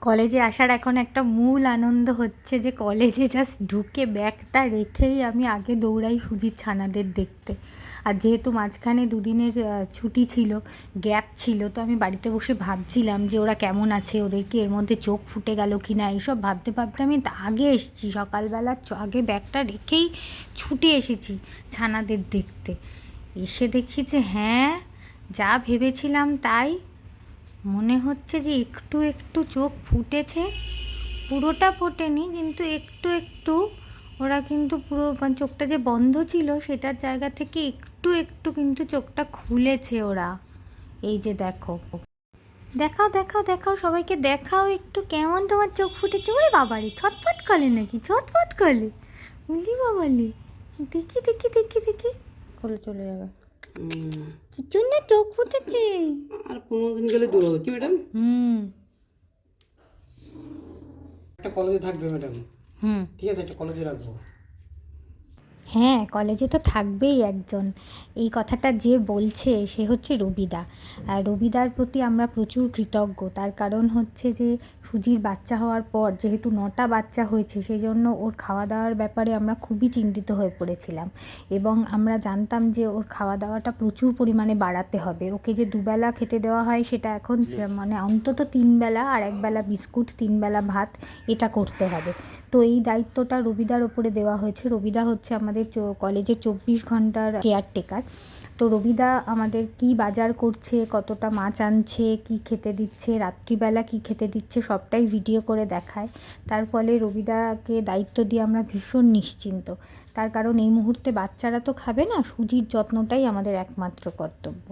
কলেজে আসার এখন একটা মূল আনন্দ হচ্ছে যে কলেজে জাস্ট ঢুকে ব্যাগটা রেখেই আমি আগে দৌড়াই সুজির ছানাদের দেখতে। আর যেহেতু মাঝখানে দুদিনের ছুটি ছিল, গ্যাপ ছিল, তো আমি বাড়িতে বসে ভাবছিলাম যে ওরা কেমন আছে, ওদের কি এর মধ্যে চোখ ফুটে গেল কি না, এইসব ভাবতে ভাবতে আমি আগে এসেছি, সকালবেলা আগে ব্যাগটা রেখেই ছুটে এসেছি ছানাদের দেখতে। এসে দেখি যে হ্যাঁ, যা ভেবেছিলাম তাই। মনে হচ্ছে যে একটু একটু চোখ ফুটেছে, পুরোটা ফোটেনি কিন্তু একটু একটু। ওরা কিন্তু পুরো চোখটা যে বন্ধ ছিল সেটার জায়গা থেকে একটু একটু কিন্তু চোখটা খুলেছে ওরা। এই যে দেখো, দেখাও দেখাও দেখাও, সবাইকে দেখাও একটু কেমন তোমার চোখ ফুটেছে। ওরে বাবারে, ছটফট করে নাকি, ছটফট করে, বলি বাবালি, দেখি দেখি দেখি দেখি, করে চলে যাবে। কিছু না, চোখ ফুটেছে। আর 15 দিন গেলে দূর হবে কি ম্যাডাম? একটা কলেজে থাকবে ম্যাডাম। ঠিক আছে, একটা কলেজে রাখবো। হ্যাঁ, কলেজে তো থাকবেই একজন। এই কথাটা যে বলছে সে হচ্ছে রবিদা। আর রবিদার প্রতি আমরা প্রচুর কৃতজ্ঞ। তার কারণ হচ্ছে যে সুজির বাচ্চা হওয়ার পর যেহেতু 9টা বাচ্চা হয়েছে, সেই জন্য ওর খাওয়া দাওয়ার ব্যাপারে আমরা খুবই চিন্তিত হয়ে পড়েছিলাম। এবং আমরা জানতাম যে ওর খাওয়া দাওয়াটা প্রচুর পরিমাণে বাড়াতে হবে। ওকে যে দুবেলা খেতে দেওয়া হয় সেটা এখন মানে অন্তত 3 বেলা, আর 1 বেলা বিস্কুট, 3 বেলা ভাত, এটা করতে হবে। তো এই দায়িত্বটা রবিদার ওপরে দেওয়া হয়েছে। রবিদা হচ্ছে আমাদের কলেজের 24 ঘন্টার কেয়ারটেকার। তো রবিদা আমাদের কি বাজার করছে, কতটা মাছ আনছে, কি খেতে দিচ্ছে, রাত্রিবেলা কি খেতে দিচ্ছে, সবটাই ভিডিও করে দেখায়। তার ফলে রবিদাকে দায়িত্ব দিয়ে আমরা ভীষণ নিশ্চিন্ত। তার কারণ এই মুহূর্তে বাচ্চারা তো খাবে না, সুজির যত্নটাই আমাদের একমাত্র কর্তব্য।